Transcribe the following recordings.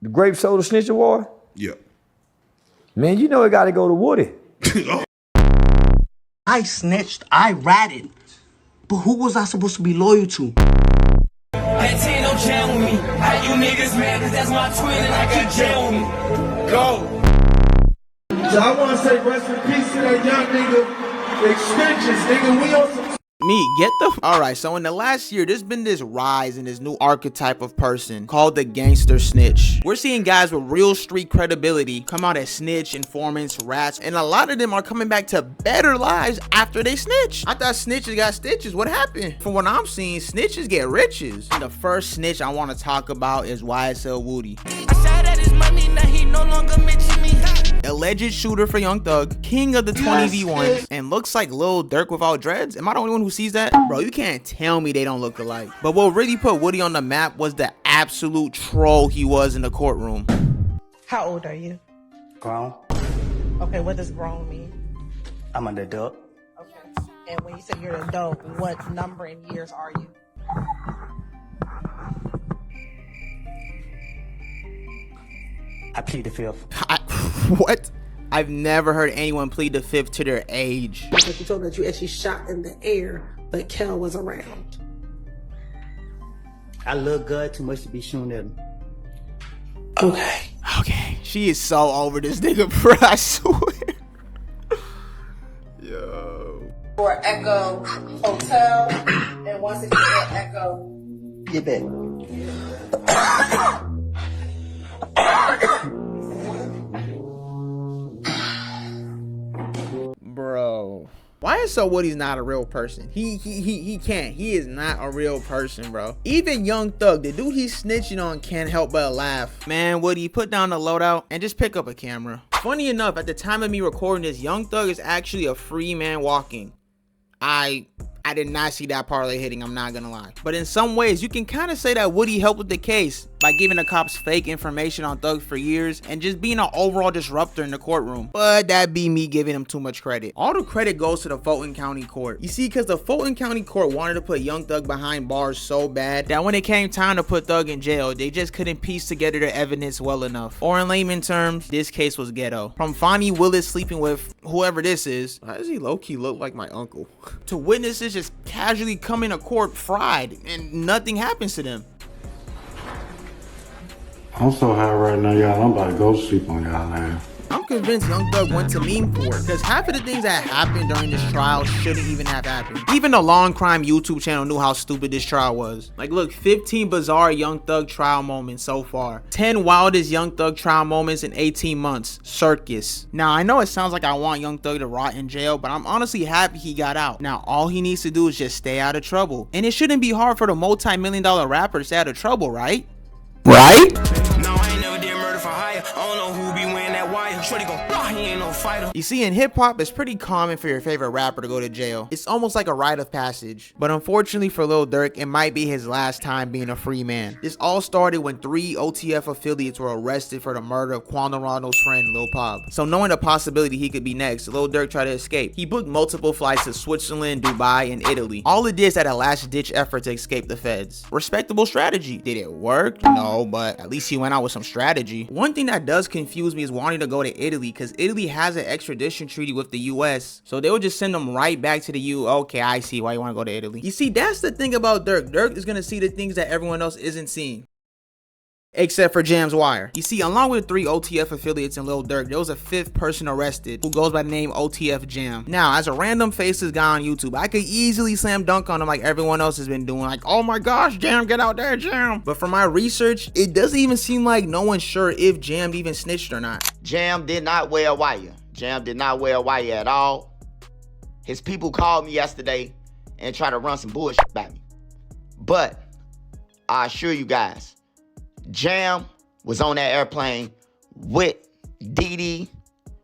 The grape soda snitch award? Yeah. Man, you know it gotta go to Woody. I snitched, I ratted. But who was I supposed to be loyal to? That ain't no jail with me. How you niggas mad? Cause that's my twin and I got jail with me. Go. So I want to say rest in peace to that young nigga. SNITCHES, nigga, we on some... Alright, so in the last year, there's been this rise in this new archetype of person called the gangster snitch. We're seeing guys with real street credibility come out as snitch, informants, rats, and a lot of them are coming back to better lives after they snitch. I thought snitches got stitches. What happened? From what I'm seeing, snitches get riches. And the first snitch I want to talk about is YSL Woody. I shot at his money, now he no longer mention me. Alleged shooter for Young Thug, king of the 20v1s, and looks like Lil Durk without dreads. Am I the only one who sees that? Bro, you can't tell me they don't look alike. But what really put Woody on the map was the absolute troll he was in the courtroom. How old are you? Grown. Okay, what does grown mean? I'm an adult. Okay. And when you say you're an adult, what number in years are you? I plead the fifth. What? I've never heard anyone plead the fifth to their age. But you told me that you actually shot in the air, but Kel was around. I look good too much to be shooting at him. Okay. She is so over this nigga, bro. I swear. Yo. For Echo Hotel and 168 Echo. Get back. Bro, why is so Woody's not a real person? He can't. He is not a real person, bro. Even Young Thug, the dude he's snitching on, can't help but laugh. Man, Woody, put down the loadout and just pick up a camera. Funny enough, at the time of me recording this, Young Thug is actually a free man walking. I did not see that parlay hitting, I'm not gonna lie. But in some ways, you can kind of say that Woody helped with the case by giving the cops fake information on Thug for years and just being an overall disruptor in the courtroom. But that be me giving him too much credit. All the credit goes to the Fulton County Court. You see, because the Fulton County Court wanted to put Young Thug behind bars so bad that when it came time to put Thug in jail, they just couldn't piece together the evidence well enough. Or in layman terms, this case was ghetto. From Fonnie Willis sleeping with whoever this is, why does he low-key look like my uncle? To witnesses just casually come into court fried and nothing happens to them. I'm so high right now, y'all. I'm about to go to sleep on y'all now. I'm convinced Young Thug went to meme court because half of the things that happened during this trial shouldn't even have happened. Even the Long Crime YouTube channel knew how stupid this trial was. Like, look, 15 bizarre Young Thug trial moments so far. 10 wildest Young Thug trial moments in 18 months. Circus. Now, I know it sounds like I want Young Thug to rot in jail, but I'm honestly happy he got out. Now, all he needs to do is just stay out of trouble. And it shouldn't be hard for the multi-million-dollar rapper to stay out of trouble, right? Right? No, I ain't never did murder for hire. I don't know who be wearing that wire. Shorty gon' he ain't no fighter. You see, in hip-hop, it's pretty common for your favorite rapper to go to jail. It's almost like a rite of passage. But unfortunately for Lil Durk, it might be his last time being a free man. This all started when 3 OTF affiliates were arrested for the murder of Quando Rondo's friend, Lil Pop. So knowing the possibility he could be next, Lil Durk tried to escape. He booked multiple flights to Switzerland, Dubai, and Italy. All it did is that a last-ditch effort to escape the feds. Respectable strategy. Did it work? No, but at least he went out with some strategy. One thing that does confuse me is wanting to go to Italy, because Italy has an extradition treaty with the US, so they would just send them right back to the U. Okay, I see why you want to go to Italy. You see, that's the thing about Durk. Durk is gonna see the things that everyone else isn't seeing, except for Jam's Wire. You see, along with 3 OTF affiliates and Lil Durk, there was a 5th person arrested who goes by the name OTF Jam. Now, as a random faceless guy on YouTube, I could easily slam dunk on him like everyone else has been doing, like, oh my gosh, Jam, get out there, Jam. But from my research, it doesn't even seem like no one's sure if Jam even snitched or not. Jam did not wear a wire. Jam did not wear a wire at all. His people called me yesterday and tried to run some bullshit about me. But I assure you guys, Jam was on that airplane with Didi,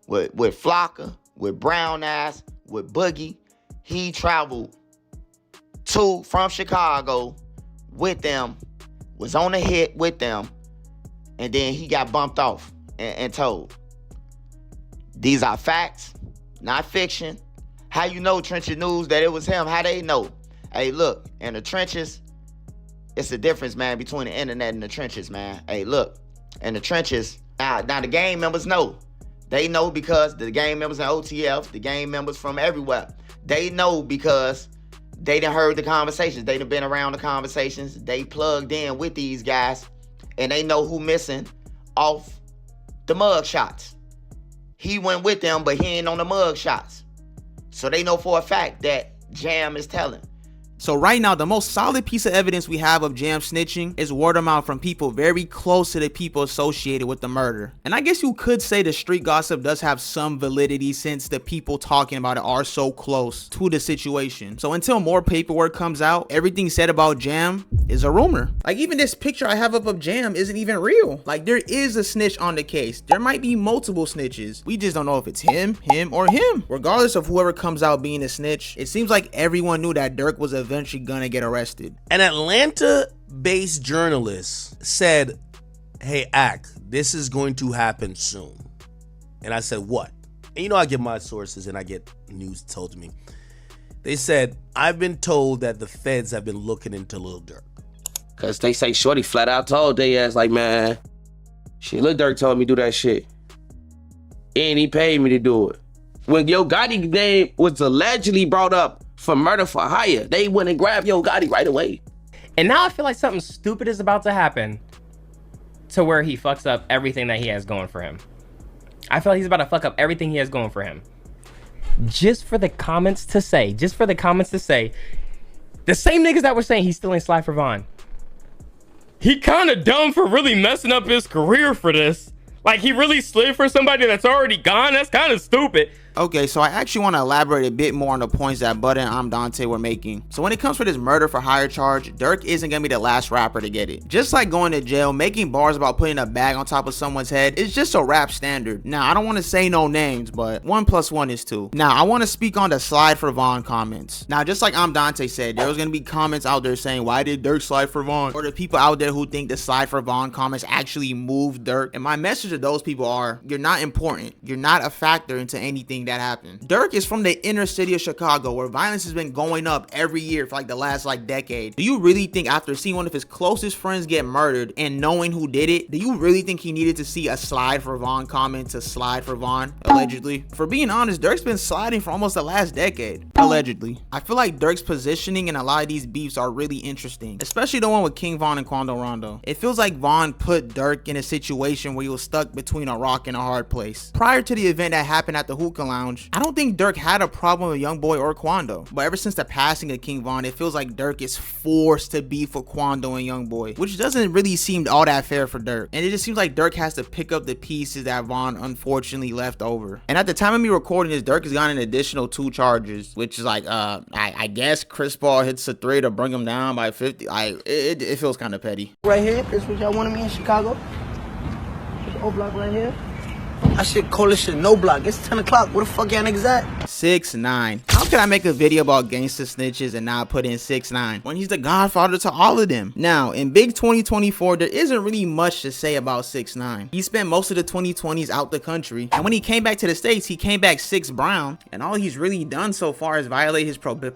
with Flocka, with Brown Ass, with Boogie. He traveled from Chicago with them, was on a hit with them, and then he got bumped off and told. These are facts, not fiction. How you know, Trenches News, that it was him? How they know? Hey, look, in the trenches, it's the difference, man, between the internet and the trenches, man. Hey, look, and the trenches. Now the gang members know. They know because the gang members in OTF, the gang members from everywhere, they know because they done heard the conversations. They done been around the conversations. They plugged in with these guys, and they know who missing off the mug shots. He went with them, but he ain't on the mug shots. So they know for a fact that Jam is telling. So right now, the most solid piece of evidence we have of Jam snitching is word of mouth from people very close to the people associated with the murder. And I guess you could say the street gossip does have some validity since the people talking about it are so close to the situation. So until more paperwork comes out, everything said about Jam is a rumor. Like even this picture I have up of Jam isn't even real. Like there is a snitch on the case. There might be multiple snitches. We just don't know if it's him, or him. Regardless of whoever comes out being a snitch, it seems like everyone knew that Durk was eventually gonna get arrested. An Atlanta-based journalist said, "Hey, this is going to happen soon." And I said, "What?" And you know I get my sources and I get news told to me. They said, "I've been told that the feds have been looking into Lil Durk." Cause they say Shorty flat out told they ass like, man, shit, Lil Durk told me to do that shit. And he paid me to do it. When Yo Gotti name was allegedly brought up for murder for hire, they went and grabbed Yo Gotti right away. And now I feel like something stupid is about to happen to where he fucks up everything that he has going for him. I feel like he's about to fuck up everything he has going for him. Just for the comments to say, the same niggas that were saying he's still in Slide for Vaughn. He kind of dumb for really messing up his career for this. Like he really slid for somebody that's already gone. That's kind of stupid. Okay, so I actually want to elaborate a bit more on the points that Bud and I'm Dante were making. So when it comes to this murder for hire charge, Durk isn't gonna be the last rapper to get it. Just like going to jail, making bars about putting a bag on top of someone's head is just a rap standard. Now, I don't want to say no names, but 1 + 1 is 2. Now, I want to speak on the Slide for Vaughn comments. Now, just like I'm Dante said, there was gonna be comments out there saying, why did Durk slide for Vaughn? Or the people out there who think the Slide for Vaughn comments actually moved Durk. And my message to those people are, you're not important. You're not a factor into anything that happened. Durk is from the inner city of Chicago where violence has been going up every year for like the last decade. Do you really think after seeing one of his closest friends get murdered and knowing who did it, do you really think he needed to see a Slide for Vaughn comment to slide for Vaughn? Allegedly. For being honest, Durk's been sliding for almost the last decade. Allegedly. I feel like Durk's positioning in a lot of these beefs are really interesting, especially the one with King Von and Quando Rondo. It feels like Vaughn put Durk in a situation where he was stuck between a rock and a hard place. Prior to the event that happened at the Hookah Lounge, I don't think Durk had a problem with Youngboy or Quando, but ever since the passing of King Von, it feels like Durk is forced to beef with Quando and Youngboy, which doesn't really seem all that fair for Durk. And it just seems like Durk has to pick up the pieces that Von unfortunately left over. And at the time of me recording this, Durk has gotten an additional 2 charges, which is like, I guess Chris Paul hits a 3 to bring him down by 50. It feels kind of petty. Right here, this what y'all wanted me in Chicago. This O block right here. I should call this shit no block. It's 10 o'clock. Where the fuck y'all niggas at? 6ix9ine. How can I make a video about gangsta snitches and not put in 6ix9ine when he's the godfather to all of them? Now, in big 2024, there isn't really much to say about 6ix9ine. He spent most of the 2020s out the country, and when he came back to the States, he came back 6 brown, and all he's really done so far is violate his probation.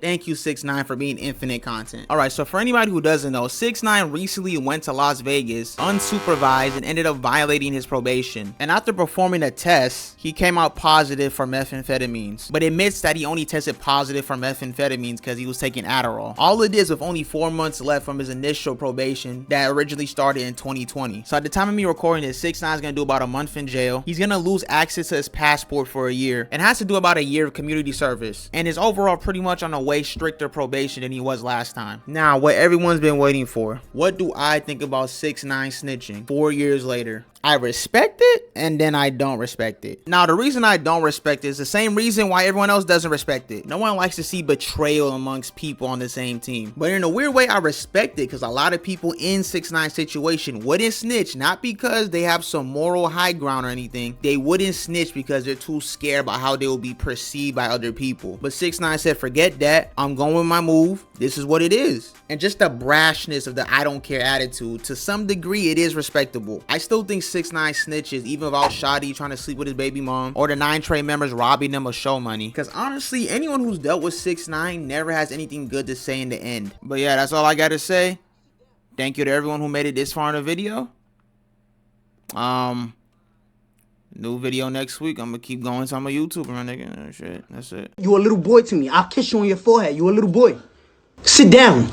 Thank you, 6ix9ine, for being infinite content. Alright, so for anybody who doesn't know, 6ix9ine recently went to Las Vegas unsupervised and ended up violating his probation. And after performing a test, he came out positive for methamphetamines, but admits that he only tested positive for methamphetamines because he was taking Adderall. All it is with only 4 months left from his initial probation that originally started in 2020. So at the time of me recording this, 6ix9ine is gonna do about a month in jail. He's gonna lose access to his passport for a year and has to do about a year of community service, and is overall pretty much on a way stricter probation than he was last time. Now, what everyone's been waiting for, what do I think about 6ix9ine snitching 4 years later? I respect it, and then I don't respect it. Now, the reason I don't respect it is the same reason why everyone else doesn't respect it. No one likes to see betrayal amongst people on the same team. But in a weird way, I respect it because a lot of people in 6ix9ine's situation wouldn't snitch, not because they have some moral high ground or anything. They wouldn't snitch because they're too scared about how they will be perceived by other people. But 6ix9ine said, forget that. I'm going with my move. This is what it is. And just the brashness of the I don't care attitude, to some degree, it is respectable. I still think 6ix9ine snitches even without Shadi trying to sleep with his baby mom or the 9 Trey members robbing them of show money, because honestly anyone who's dealt with 6ix9ine never has anything good to say in the end. But yeah, that's all I gotta say. Thank you to everyone who made it this far in the video. New video next week. I'm gonna keep going to I'm a YouTuber, my nigga. Shit, that's it. You a little boy to me. I'll kiss you on your forehead. You a little boy. Sit down.